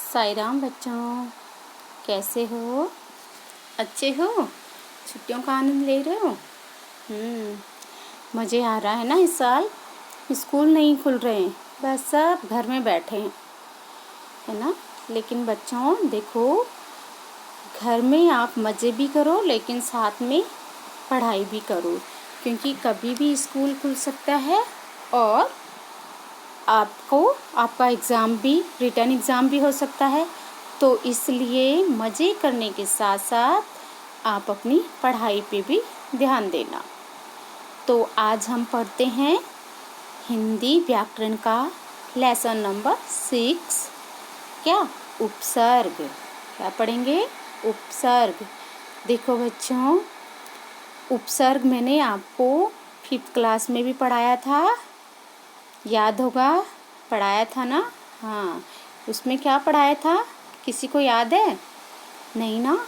साई राम बच्चों, कैसे हो? अच्छे हो? छुट्टियों का आनंद ले रहे हो? मज़े आ रहा है ना? इस साल स्कूल नहीं खुल रहे हैं, बस सब घर में बैठे हैं, है ना? लेकिन बच्चों देखो, घर में आप मज़े भी करो लेकिन साथ में पढ़ाई भी करो, क्योंकि कभी भी स्कूल खुल सकता है और आपका एग्ज़ाम भी, रिटन एग्ज़ाम भी हो सकता है। तो इसलिए मज़े करने के साथ साथ आप अपनी पढ़ाई पे भी ध्यान देना। तो आज हम पढ़ते हैं हिंदी व्याकरण का लेसन नंबर 6। क्या? उपसर्ग। क्या पढ़ेंगे? उपसर्ग। देखो बच्चों, उपसर्ग मैंने आपको 5th क्लास में भी पढ़ाया था, याद होगा, पढ़ाया था ना? हाँ, उसमें क्या पढ़ाया था? किसी को याद है? नहीं ना?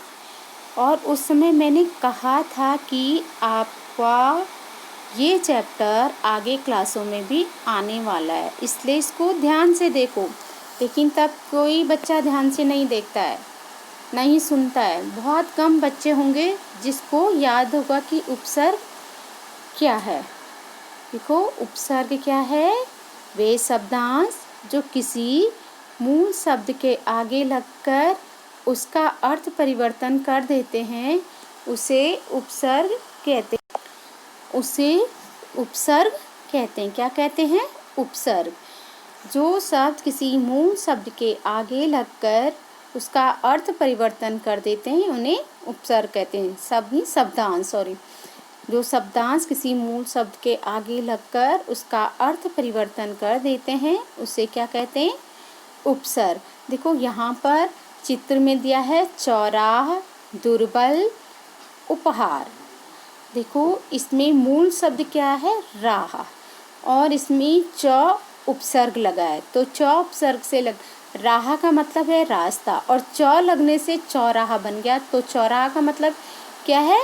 और उस समय मैंने कहा था कि आपका ये चैप्टर आगे क्लासों में भी आने वाला है, इसलिए इसको ध्यान से देखो। लेकिन तब कोई बच्चा ध्यान से नहीं देखता है, नहीं सुनता है। बहुत कम बच्चे होंगे जिसको याद होगा कि उपसर्ग क्या है। देखो, उपसर्ग क्या है? वे शब्दांश जो किसी मूल शब्द के आगे लगकर उसका अर्थ परिवर्तन कर देते हैं, उसे उपसर्ग कहते हैं। क्या कहते हैं? उपसर्ग। जो शब्द किसी मूल शब्द के आगे लगकर उसका अर्थ परिवर्तन कर देते हैं, उन्हें उपसर्ग कहते हैं। शब्दांश जो शब्दांश किसी मूल शब्द के आगे लगकर उसका अर्थ परिवर्तन कर देते हैं, उसे क्या कहते हैं? उपसर्ग। देखो, यहाँ पर चित्र में दिया है चौराह, दुर्बल, उपहार। देखो, इसमें मूल शब्द क्या है? राह, और इसमें च उपसर्ग लगा है, तो च उपसर्ग से राह का मतलब है रास्ता, और च लगने से चौराहा बन गया। तो चौराहा का मतलब क्या है?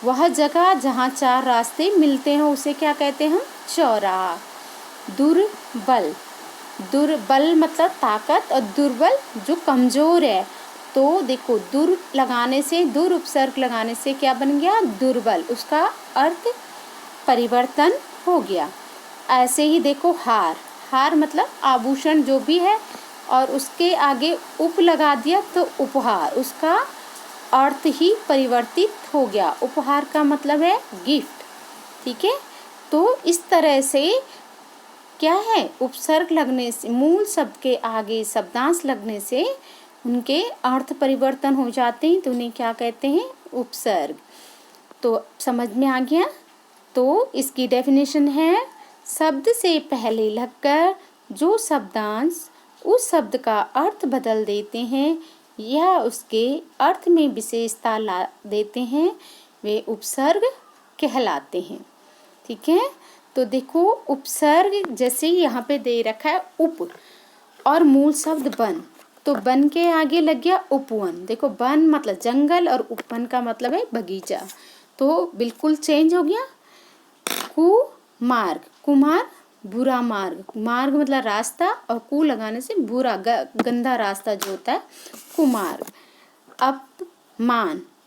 वह जगह जहाँ 4 रास्ते मिलते हैं, उसे क्या कहते हैं हम? चौराहा। दुर्बल मतलब ताकत, और दुर्बल जो कमज़ोर है। तो देखो, दुर उपसर्ग लगाने से क्या बन गया? दुर्बल। उसका अर्थ परिवर्तन हो गया। ऐसे ही देखो, हार मतलब आभूषण जो भी है, और उसके आगे उप लगा दिया तो उपहार, उसका अर्थ ही परिवर्तित हो गया। उपहार का मतलब है गिफ्ट। ठीक है? तो इस तरह से क्या है? उपसर्ग लगने से, मूल शब्द के आगे शब्दांश लगने से उनके अर्थ परिवर्तन हो जाते हैं, तो उन्हें क्या कहते हैं? उपसर्ग। तो समझ में आ गया? तो इसकी डेफिनेशन है, शब्द से पहले लगकर जो शब्दांश उस शब्द का अर्थ बदल देते हैं या उसके अर्थ में विशेषता ला देते हैं, वे उपसर्ग कहलाते हैं। ठीक है? तो देखो, उपसर्ग जैसे यहाँ पे दे रखा है उप, और मूल शब्द वन, तो वन के आगे लग गया उपवन। देखो, वन मतलब जंगल और उपवन का मतलब है बगीचा, तो बिल्कुल चेंज हो गया। कुमार बुरा मार्ग, मार्ग मतलब रास्ता, और कु लगाने से बुरा, गंदा रास्ता जो होता है, कुमार्ग।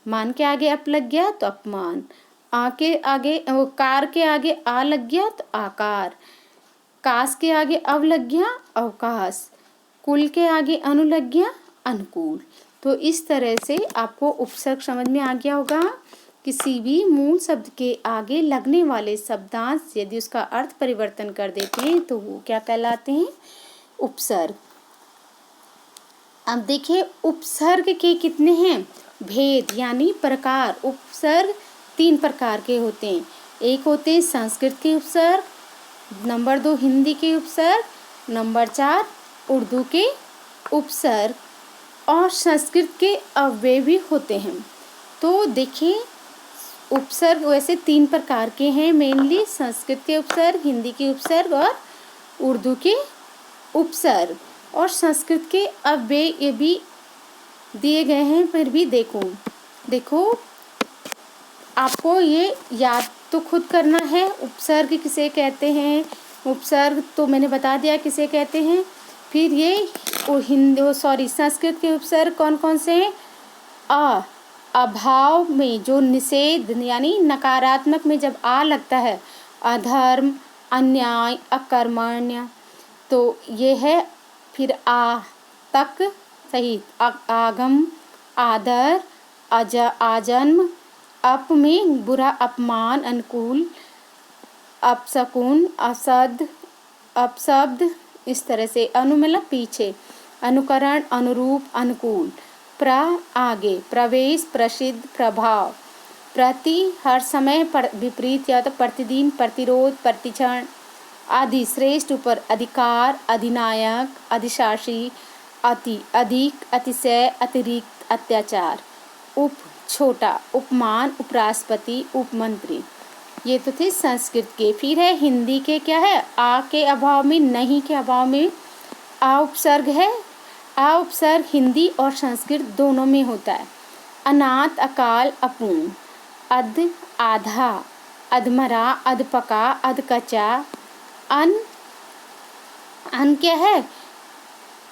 मान के आगे अप लग गया तो अपमान, कार के आगे आ लग गया तो आकार, कास के आगे अव लग गया अवकाश, कुल के आगे अनु लग गया अनुकूल। तो इस तरह से आपको उपसर्ग समझ में आ गया होगा। किसी भी मूल शब्द के आगे लगने वाले शब्दांश यदि उसका अर्थ परिवर्तन कर देते हैं, तो वो क्या कहलाते हैं? उपसर्ग। अब देखिए, उपसर्ग के कितने हैं भेद, यानी प्रकार। उपसर्ग 3 प्रकार के होते हैं। एक होते हैं संस्कृत के उपसर्ग, नंबर 2 हिंदी के उपसर्ग, नंबर 4 उर्दू के उपसर्ग, और संस्कृत के अव्यय भी होते हैं। तो देखिए, उपसर्ग वैसे 3 प्रकार के हैं मेनली, संस्कृत के उपसर्ग, हिंदी के उपसर्ग और उर्दू के उपसर्ग। और संस्कृत के अव्यय ये भी दिए गए हैं, फिर भी देखो आपको ये याद तो खुद करना है। उपसर्ग किसे कहते हैं? उपसर्ग तो मैंने बता दिया किसे कहते हैं। फिर ये संस्कृत के उपसर्ग कौन कौन से हैं? अभाव में जो निषेध यानी नकारात्मक में जब आ लगता है, अधर्म, अन्याय, अकर्मण्य, तो ये है। फिर तक सहित आगम, आदर, आजन्म, अप में बुरा, अपमान, अनुकूल, अपशकुन, अपशब्द, इस तरह से। अनु मतलब पीछे, अनुकरण, अनुरूप, अनुकूल, आगे, प्रवेश, प्रसिद्ध, प्रभाव, प्रति, हर समय, विपरीत या तो प्रतिदिन, प्रतिरोध, प्रतिक्षण आदि, श्रेष्ठ, ऊपर, अधिकार, अधिनायक, अधिशासी, अति, अधिक, अतिशय, अतिरिक्त, अत्याचार, उप, छोटा, उपमान, उपराष्ट्रपति, उपमंत्री। ये तो थे संस्कृत के। फिर है हिंदी के, क्या है? आ के अभाव में, नहीं के अभाव में आ उपसर्ग है। आ उपसर्ग हिंदी और संस्कृत दोनों में होता है। अनाथ, अकाल, अपूर्ण, अध, आधा, अधमरा, अधपका, अधकचा, अन क्या है?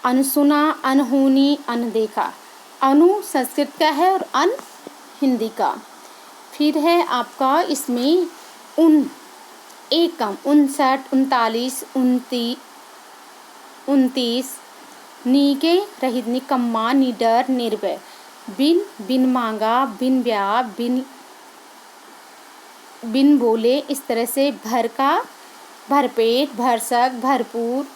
अनसुना, अनहोनी, अनदेखा। अनु संस्कृत का है और अन हिंदी का। फिर है आपका इसमें एकम, 59, 39, 29, नीके रहित, निकम्मा, निडर, निर्भय, बिन मांगा, बिन ब्याह, बिन बोले, इस तरह से। भर का, भरपेट, भरसक, भरपूर,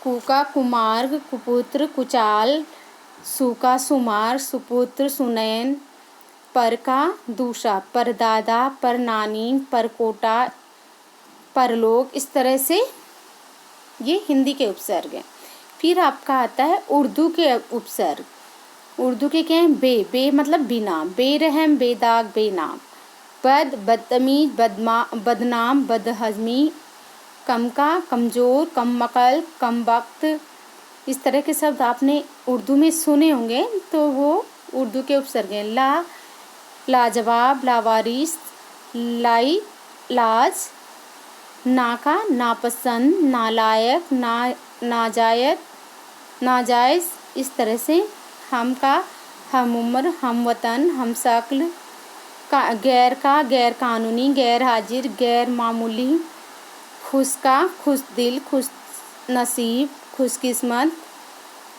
कुका, कुमार्ग, कुपुत्र, कुचाल, सुका, सुमार, सुपुत्र, सुनयन, पर का, दूषा, परदादा, परनानी, परकोटा, परलोक, इस तरह से ये हिंदी के उपसर्ग हैं। फिर आपका आता है उर्दू के उपसर्ग। उर्दू के क्या हैं? बे मतलब बिना, बेरहम, बेदाग, बेनाम, बदतमीज, बदनाम, बदहजमी, कमका, कमजोर, कमअक्ल, कमबख्त, इस तरह के शब्द आपने उर्दू में सुने होंगे, तो वो उर्दू के उपसर्ग हैं। लाजवाब, लावारिस, लाज, नाका, नापसंद, नालायक, नाजायज, इस तरह से। हम का, हम उम्र, हम वतन, हम शक्ल, गैर का, गैर कानूनी, गैर हाजिर, गैर मामूली, खुश का, खुश दिल, खुश नसीब, खुशकिस्मत,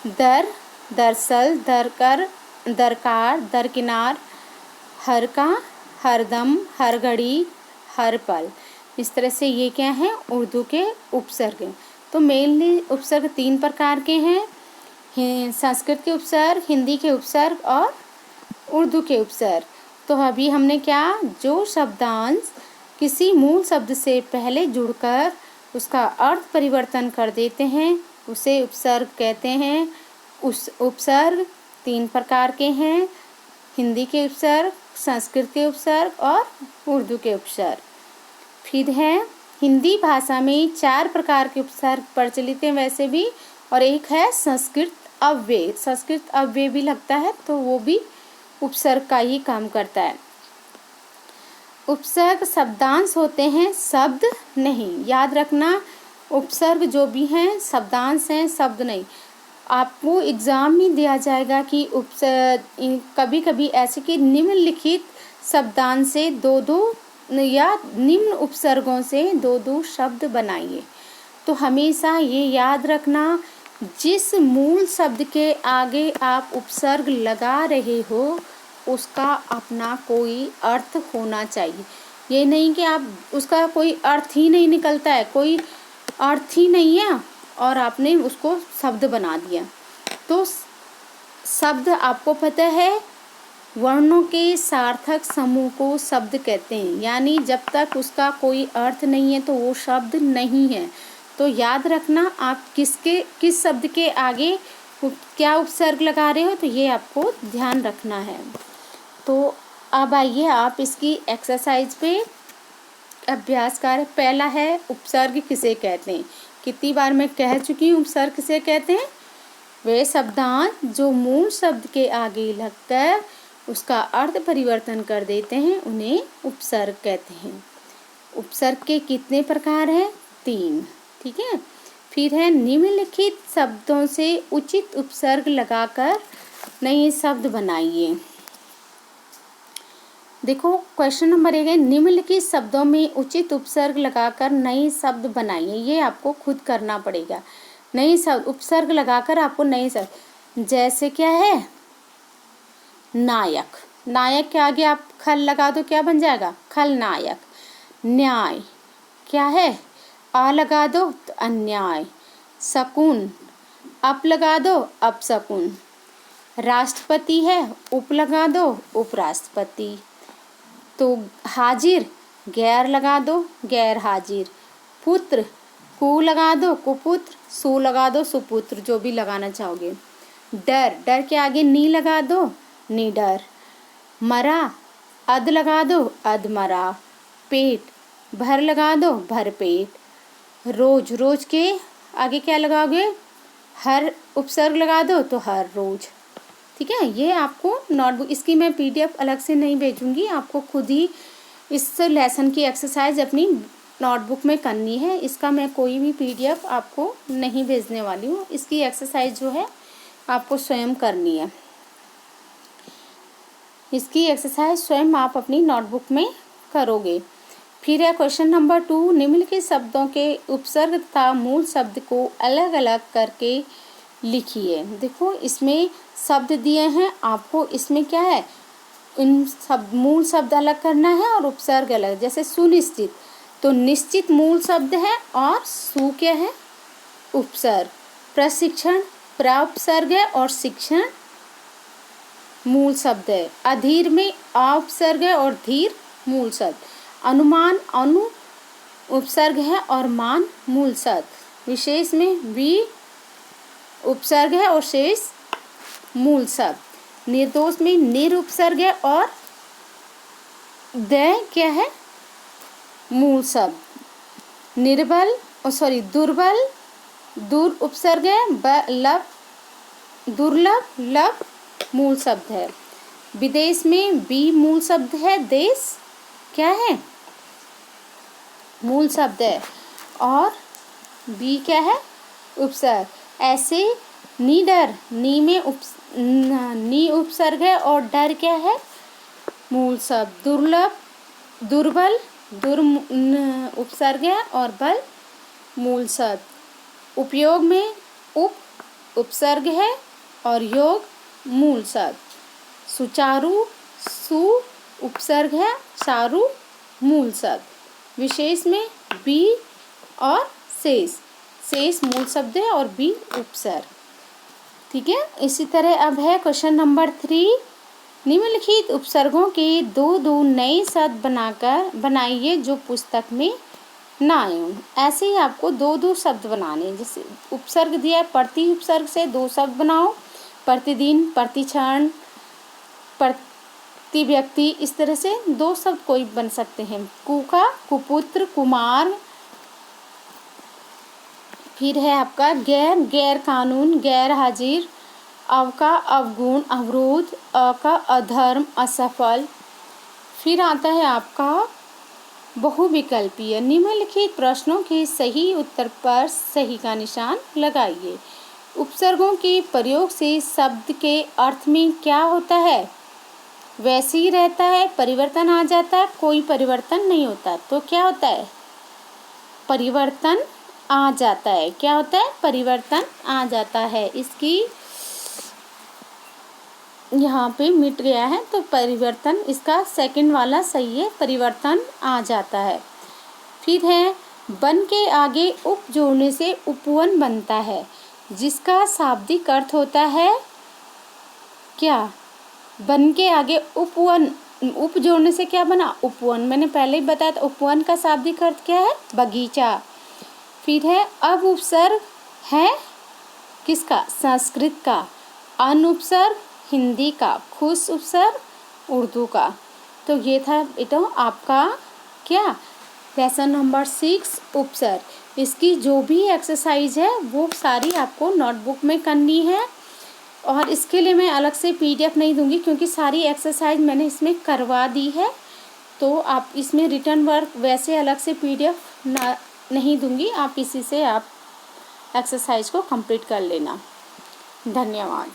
दरअसल, दरकार, दरकिनार, हर का, हरदम, हर घड़ी, हर पल, इस तरह से ये क्या है? उर्दू के उपसर्ग हैं। तो मेनली उपसर्ग 3 प्रकार के हैं, संस्कृत के उपसर्ग, हिंदी के उपसर्ग और उर्दू के उपसर्ग। तो अभी हमने क्या, जो शब्दांश किसी मूल शब्द से पहले जुड़कर उसका अर्थ परिवर्तन कर देते हैं उसे उपसर्ग कहते हैं। उस उपसर्ग 3 प्रकार के हैं, हिंदी के उपसर्ग, संस्कृत के उपसर्ग और उर्दू के उपसर्ग। फिर है हिंदी भाषा में 4 प्रकार के उपसर्ग प्रचलित हैं वैसे भी, और एक है संस्कृत अव्यय। संस्कृत अव्यय भी लगता है तो वो भी उपसर्ग का ही काम करता है। उपसर्ग शब्दांश होते हैं, शब्द नहीं, याद रखना। उपसर्ग जो भी हैं शब्दांश हैं, शब्द नहीं। आपको एग्ज़ाम में दिया जाएगा कि कभी कभी ऐसे कि निम्नलिखित शब्दांश से 2-2 या निम्न उपसर्गों से 2-2 शब्द बनाइए। तो हमेशा ये याद रखना, जिस मूल शब्द के आगे आप उपसर्ग लगा रहे हो उसका अपना कोई अर्थ होना चाहिए। ये नहीं कि आप उसका कोई अर्थ ही नहीं निकलता है, कोई अर्थ ही नहीं है और आपने उसको शब्द बना दिया। तो शब्द आपको पता है, वर्णों के सार्थक समूह को शब्द कहते हैं, यानी जब तक उसका कोई अर्थ नहीं है तो वो शब्द नहीं है। तो याद रखना, आप किस शब्द के आगे क्या उपसर्ग लगा रहे हो, तो ये आपको ध्यान रखना है। तो अब आइए आप इसकी एक्सरसाइज पे अभ्यास करें। पहला है उपसर्ग किसे कहते हैं। कितनी बार मैं कह चुकी हूँ उपसर्ग किसे कहते हैं। वे शब्दांश जो मूल शब्द के आगे लगकर उसका अर्थ परिवर्तन कर देते हैं उन्हें उपसर्ग कहते हैं। उपसर्ग के कितने प्रकार हैं? 3। ठीक है, फिर है निम्नलिखित शब्दों से उचित उपसर्ग लगाकर नए शब्द बनाइए। देखो क्वेश्चन नंबर 1 है निम्नलिखित शब्दों में उचित उपसर्ग लगाकर नए शब्द बनाइए। ये आपको खुद करना पड़ेगा। नए शब्द उपसर्ग लगाकर आपको नए शब्द, जैसे क्या है नायक, नायक के आगे आप खल लगा दो, क्या बन जाएगा खलनायक। न्याय क्या है आ लगा दो तो अन्याय। शकुन अप लगा दो अपशकुन। राष्ट्रपति है उप लगा दो उपराष्ट्रपति। तो हाजिर गैर लगा दो गैर हाजिर। पुत्र कु लगा दो कुपुत्र, सु लगा दो सुपुत्र, जो भी लगाना चाहोगे। डर, डर के आगे नी लगा दो निडर। मरा अध लगा दो अधमरा। पेट भर लगा दो भरपेट। रोज, रोज के आगे क्या लगाओगे हर उपसर्ग लगा दो तो हर रोज। ठीक है, ये आपको नोटबुक, इसकी मैं पीडीएफ अलग से नहीं भेजूंगी, आपको खुद ही इस लेसन की एक्सरसाइज अपनी नोटबुक में करनी है। इसका मैं कोई भी पीडीएफ आपको नहीं भेजने वाली हूँ। इसकी एक्सरसाइज जो है आपको स्वयं करनी है। इसकी एक्सरसाइज स्वयं आप अपनी नोटबुक में करोगे। फिर है क्वेश्चन नंबर 2 निम्नलिखित शब्दों के उपसर्ग तथा मूल शब्द को अलग अलग करके लिखिए। देखो इसमें शब्द दिए हैं आपको, इसमें क्या है इन सब मूल शब्द अलग करना है और उपसर्ग अलग। जैसे सुनिश्चित, तो निश्चित मूल शब्द है और सु क्या है उपसर्ग। प्रशिक्षण प्राउपसर्ग है और शिक्षण मूल शब्द है। अधीर में उपसर्ग है और धीर मूल शब्द। अनुमान अनु उपसर्ग है और मान मूल शब्द। विशेष में वी उपसर्ग है और शेष मूल शब्द। निर्दोष में निर उपसर्ग है और द क्या है मूल शब्द। निर्बल दुर्बल दूर उपसर्ग है। दुर्लभ लभ मूल शब्द है। विदेश में बी मूल शब्द है, देश क्या है मूल शब्द है और बी क्या है उपसर्ग। ऐसे निडर नी में नी उपसर्ग है और डर क्या है मूल शब्द। दुर्लभ दुर्बल दुर उपसर्ग है और बल मूल शब्द। उपयोग में उपसर्ग है और योग मूल शब्द। सुचारू सु उपसर्ग है, चारू मूल शब्द। विशेष में बी और शेष मूल शब्द है और बी उपसर्ग। ठीक है, इसी तरह अब है क्वेश्चन नंबर 3 निम्नलिखित उपसर्गों के दो नए शब्द बनाइए जो पुस्तक में ना आए। ऐसे ही आपको दो शब्द बनाने। जैसे उपसर्ग दिया है, प्रति उपसर्ग से 2 शब्द बनाओ। प्रतिदिन, प्रतिक्षण, प्रति व्यक्ति, इस तरह से 2 शब्द कोई बन सकते हैं। कुका कुपुत्र कुमार। फिर है आपका गैर गैर कानून गैर हाजिर। अव का अवगुण अवरोध। अ का अधर्म असफल। फिर आता है आपका बहुविकल्पीय। निम्नलिखित प्रश्नों के सही उत्तर पर सही का निशान लगाइए। उपसर्गों के प्रयोग से शब्द के अर्थ में क्या होता है वैसे ही रहता है, परिवर्तन आ जाता है, कोई परिवर्तन नहीं होता। तो क्या होता है परिवर्तन आ जाता है। क्या होता है परिवर्तन आ जाता है। इसकी यहाँ पे मिट गया है तो परिवर्तन, इसका सेकंड वाला सही है, परिवर्तन आ जाता है। फिर है बन के आगे उप जोड़ने से उपवन बनता है जिसका शाब्दिक अर्थ होता है क्या बन के आगे उपवन, उप जोड़ने से क्या बना उपवन। मैंने पहले ही बताया था उपवन का शाब्दिक अर्थ क्या है बगीचा। फिर है अब उपसर्ग है किसका संस्कृत का। अन उपसर्ग हिंदी का। खुश उपसर्ग उर्दू का। तो ये था बेटा आपका क्या लेसन नंबर 6 उपसर्ग। इसकी जो भी एक्सरसाइज है वो सारी आपको नोटबुक में करनी है और इसके लिए मैं अलग से पीडीएफ नहीं दूंगी क्योंकि सारी एक्सरसाइज मैंने इसमें करवा दी है। तो आप इसमें रिटर्न वर्क वैसे अलग से पीडीएफ नहीं दूंगी, आप इसी से आप एक्सरसाइज को कंप्लीट कर लेना। धन्यवाद।